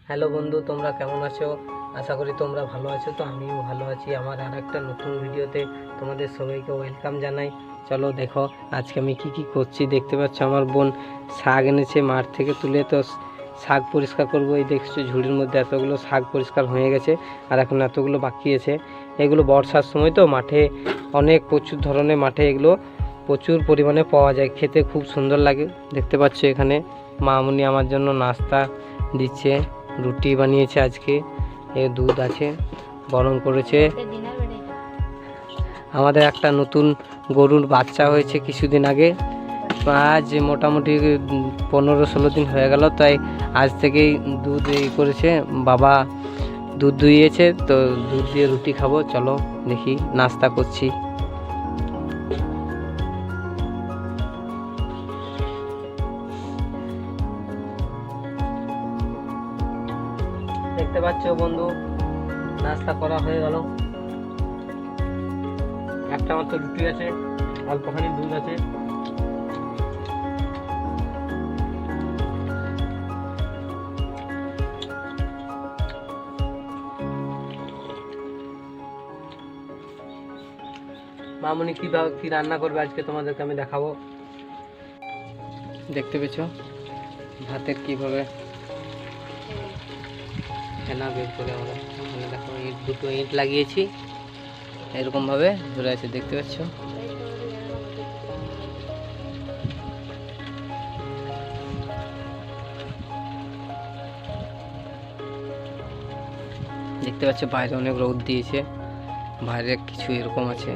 Hello বন্ধু, তোমরা কেমন আছো? আশা করি তোমরা ভালো আছো। তো আমিও ভালো আছি। আমার আর একটা নতুন ভিডিওতে তোমাদের সবাইকে ওয়েলকাম জানাই। চলো দেখো আজকে আমি কি করছি। দেখতে পাচ্ছ আমার বোন শাক এনেছে মাঠ থেকে তুলে, তো শাক পরিষ্কার করবো। এই দেখছো ঝুড়ির মধ্যে এতগুলো শাক পরিষ্কার হয়ে গেছে, আর এখন এতগুলো বাকি আছে। এগুলো বর্ষার সময় তো মাঠে প্রচুর ধরনের মাঠে এগুলো প্রচুর পরিমাণে পাওয়া যায়, খেতে খুব সুন্দর লাগে। দেখতে পাচ্ছ এখানে মামুনি আমার জন্য নাস্তা দিচ্ছে, রুটি বানিয়েছে আজকে, দুধ আছে, গরম করেছে। আমাদের একটা নতুন গরুর বাচ্চা হয়েছে কিছুদিন আগে, আজ মোটামুটি 15-16 দিন হয়ে গেল। তাই আজ থেকেই দুধ করেছে, বাবা দুধ দুইয়েছে, তো দুধ দিয়ে রুটি খাবো। চলো দেখি, নাস্তা করছি। দেখতে পাচ্ছ বন্ধু, নাস্তা করা হয়ে গেল। একটা মাত্র রুটি আছে, অল্পখানি দুধ আছে। মামুনি কি রান্না করবে আজকে তোমাদেরকে আমি দেখাবো। দেখতে পেছো ভাতের কিভাবে ফেনা বের করে আমরা এখানে দেখো, দুটো ইট লাগিয়েছি, এরকম ভাবে ধরে আছে। দেখতে পাচ্ছ বাইরে অনেক রোদ দিয়েছে, বাইরে কিছু এরকম আছে,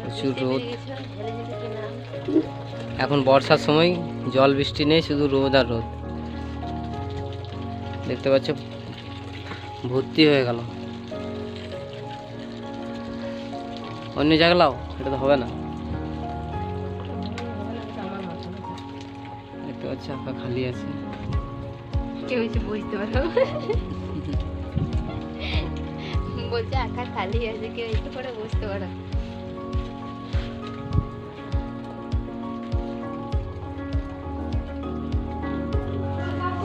প্রচুর রোদ। এখন বর্ষার সময় জল বৃষ্টি নেই, শুধু রোদ আর রোদ। দেখতে পাচ্ছ ভর্তি হয়ে গেল। অন্য জায়গা লাও, এটা তো হবে না। দেখতে পাচ্ছ আঁকা খালি আছে, কেউ এসে বুঝতে পারো, বলছে আঁকা খালি আছে, কেউ এসে করে বুঝতে পারো।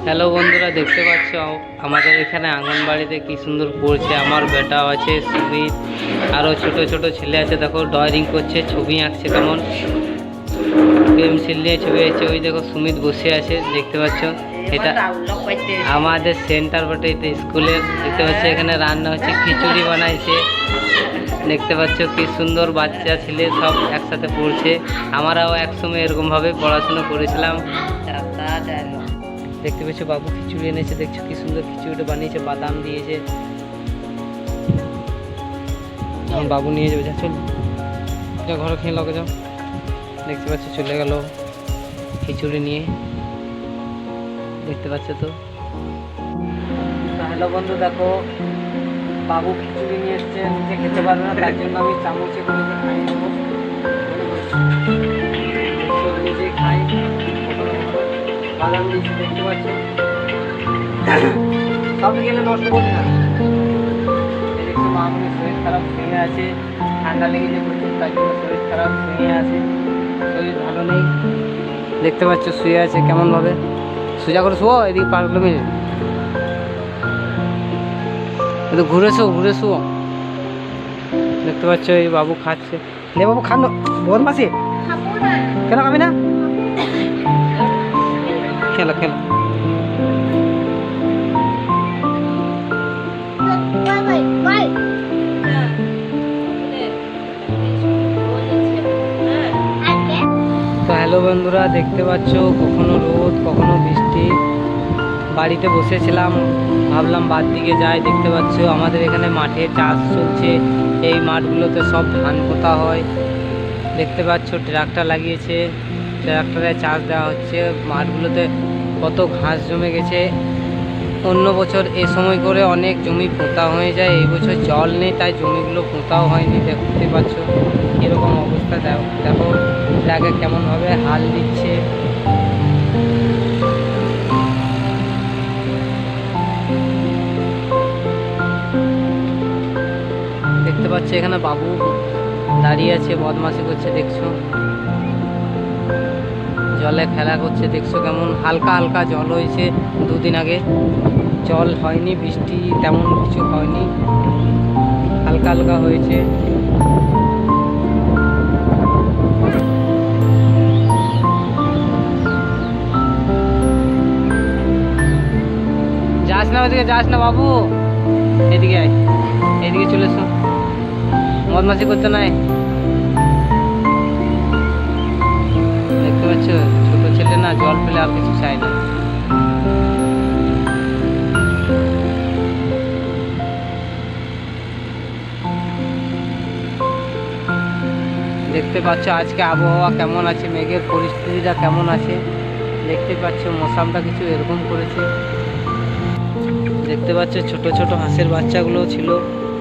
হ্যালো বন্ধুরা, দেখতে পাচ্ছ আমাদের এখানে আঙ্গনবাড়িতে কি সুন্দর পড়ছে। আমার বেটাও আছে, সুমিত, আরও ছোট ছোট ছেলে আছে। দেখো ড্রয়িং করছে, ছবি আঁকছে, কেমন পেন্সিল নিয়ে ছবি আছে। ওই দেখো সুমিত বসে আছে, দেখতে পাচ্ছ। এটা আমাদের সেন্টার বটে, এটা স্কুলের। দেখতে পাচ্ছ এখানে রান্না হচ্ছে, খিচুড়ি বানাইছে। দেখতে পাচ্ছ কি সুন্দর বাচ্চা ছেলে সব একসাথে পড়ছে। আমরাও একসময় এরকমভাবে পড়াশোনা করেছিলাম। দেখতে পাচ্ছ বাবু খিচুড়ি এনেছে, দেখছো কি সুন্দর খিচুড়িটা বানিয়েছে, বাদাম দিয়েছে। আমার বাবু নিয়ে যাবে, যা চল যা ঘরে খেয়ে লগে যাও। দেখতে পাচ্ছ চলে গেল খিচুড়ি নিয়ে, দেখতে পাচ্ছ তো। হ্যালো বন্ধু, দেখো বাবু খিচুড়ি নিয়ে এসছে, নিজে খেতে পারবে না, তার জন্য আমি চামচে করে খাই নেবো। নিজে খাই, বাদাম দিয়েছি, দেখতে পাচ্ছ। সব গেলে নষ্ট করবে না। দেখছো মামুনি শরীর খারাপ, শুয়ে আছে, ঠান্ডা লেগেছে প্রচুর, তার জন্য শরীর খারাপ, শুয়ে আছে, শরীর ভালো নেই। দেখতে পাচ্ছ শুয়ে আছে কেমন ভাবে, সোজা করে শুও, এদিকে পারলো মেয়ে, একটু ঘুরে শুও। দেখতে পাচ্ছ এই বাবু খাচ্ছে। নে বাবু খান, বদমাসি কেন খাবি না? খেলো খেলো। তো হ্যালো বন্ধুরা, দেখতে পাচ্ছ কখনো রোদ কখনো বৃষ্টি। বাড়িতে বসেছিলাম, ভাবলাম বাদ দিকে যাই। দেখতে পাচ্ছ আমাদের এখানে মাঠে চাষ চলছে, এই মাঠগুলোতে সব ধান পোতা হয়। দেখতে পাচ্ছ ট্রাক্টর লাগিয়েছে, ট্রাক্টরে চাষ দেওয়া হচ্ছে। মাঠগুলোতে কত ঘাস জমে গেছে। অন্য বছর এ সময় করে অনেক জমি পোঁতা হয়ে যায়, এই বছর জল নেই, তাই জমিগুলো পোঁতাও হয়নি। দেখতে পাচ্ছ কীরকম অবস্থা। দেখো আগে কেমনভাবে হাল দিচ্ছে। দেখতে পাচ্ছ এখানে বাবু দাঁড়িয়ে আছে, বদমাশি করছে, দেখছো। জলে খেলা করছে, দেখছো কেমন হালকা হালকা জল হয়েছে। দুদিন আগে জল হয়নি, বৃষ্টি তেমন কিছু হয়নি, হালকা হালকা হয়েছে। যাস না ওদিকে, যাস না বাবু, এদিকে আয়, এদিকে চলে এসো, বদমাশি করতে নাই। দেখতে পাচ্ছ ছোট ছেলে না, জল পেলে আর কিছু চাই না। দেখতে পাচ্ছ আজকে আবহাওয়া কেমন আছে, মেঘের পরিস্থিতিটা কেমন আছে দেখতে পাচ্ছ। মৌসামটা কিছু এরকম করেছে। দেখতে পাচ্ছ ছোট ছোট হাঁসের বাচ্চাগুলো ছিল,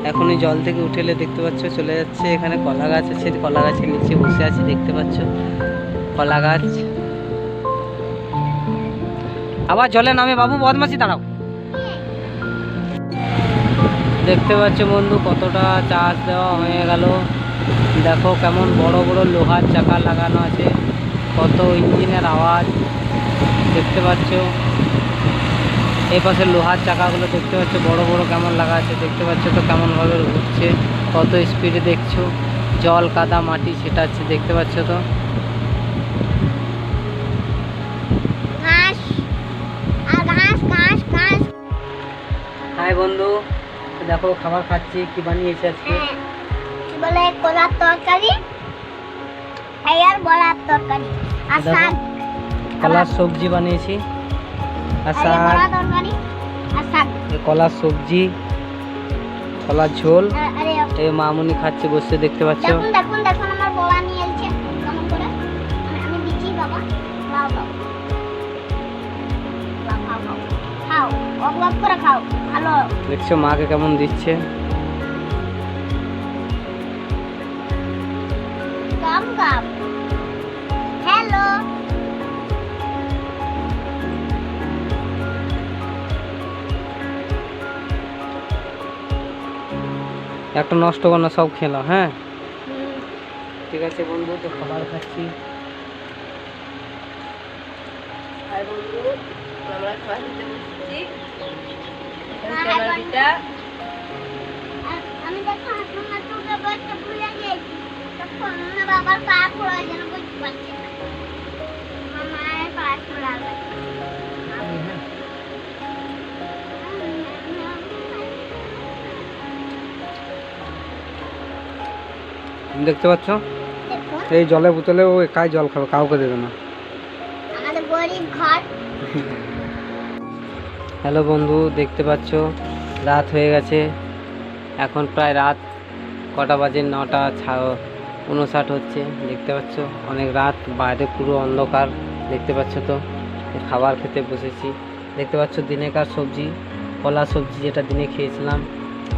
এখনই জল থেকে উঠেলে দেখতে পাচ্ছ চলে যাচ্ছে। এখানে কলা গাছ আছে, কলা গাছের নিচে বসে আছে দেখতে পাচ্ছ, কলা গাছ। আবার জলে নামে বাবু, বদমাশি, দাঁড়াও। দেখতে পাচ্ছ বন্ধু কতটা চাষ দেওয়া হয়ে গেল। দেখো কেমন বড় বড় লোহার চাকা লাগানো আছে, কত ইঞ্জিনের আওয়াজ দেখতে পাচ্ছ। এই পাশে লোহার চাকাগুলো দেখতে পাচ্ছ বড় বড় কেমন লাগা আছে, দেখতে পাচ্ছ তো কেমনভাবে ঘুরছে, কত স্পিডে দেখছো। জল কাদা মাটি ছেটাচ্ছে দেখতে পাচ্ছ তো। হাই বন্ধু, দেখো খাবার খাচ্ছি। কি বানিয়েছে আজকে? বলে কলার তরকারি আর বড়ার তরকারি আর শাক, কলার সবজি বানিয়েছি আর শাক, তরকারি আর শাক, কলার সবজি, কলার ঝোল। এই মামুনি খাচ্ছে বসে দেখতে পাচ্ছ। দেখুন দেখুন দেখুন আমার বড়া নিয়ে এসেছে কেমন করে, আমি দিচ্ছি বাবা, খাও খাও খাও খাও খাও, অবাক করে খাও, ভালো। দেখছো মাকে কেমন দিচ্ছে। গাম গাম, হ্যালো। একটা নষ্ট কর না, সব খেলা। হ্যাঁ ঠিক আছে বন্ধু, তো খাবার খাচ্ছি। আর বন্ধু আমরা খাবার খেতে বসেছি। আমি দেখো হাসুন হাসুনকে বলতে ভুলে গেছি, তখন আমার বাবার পা খোলা যেন বুঝতে পারছি না, আমার মায়ের পা খোলা গেছে। দেখতে পাচ্ছ দেখুন এই জলের বোতলে ও একাই জল খাবে, কাউকে দেবে না। আমাদের গরিব ঘর। হ্যালো বন্ধু, দেখতে পাচ্ছ রাত হয়ে গেছে, এখন প্রায় রাত কটা বাজে, 9:59 হচ্ছে। দেখতে পাচ্ছ অনেক রাত, বাইরে পুরো অন্ধকার দেখতে পাচ্ছ তো। খাবার খেতে বসেছি, দেখতে পাচ্ছ দিনেকার সবজি, কলা সবজি যেটা দিনে খেয়েছিলাম।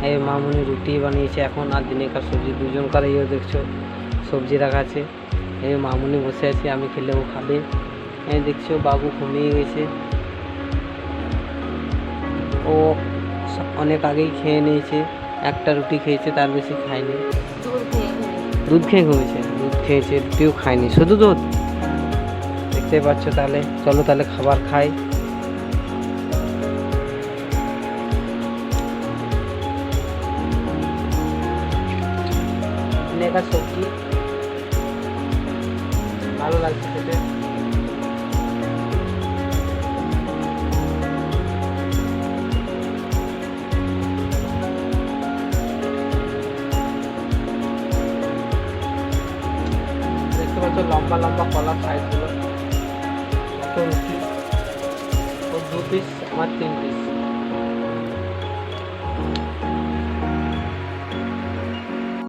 এই মামুনি রুটি বানিয়েছে এখন, আর দিনেকার সবজি দুজনকার ইয়েও দেখছো সবজি রাখা আছে। এই মামুনি বসে আছে, আমি খেলে ও খাবে। এই দেখছো বাবু ঘুমিয়ে গেছে, ও অনেক আগেই খেয়ে নিয়েছে, একটা রুটি খেয়েছে, তার বেশি খায়নি। দুধ খেয়ে ঘুমিয়েছে, দুধ খেয়েছে, রুটিও খায়নি, শুধু দুধ। দেখতে পাচ্ছ তাহলে, চলো তাহলে খাবার খাই। নেকা সবজি ভালো লাগছে খেতে। দেখতে পাচ্ছ লম্বা লম্বা কলার সাইজগুলো, কত রুটি, ও 2 পিস, আমার 3 পিস।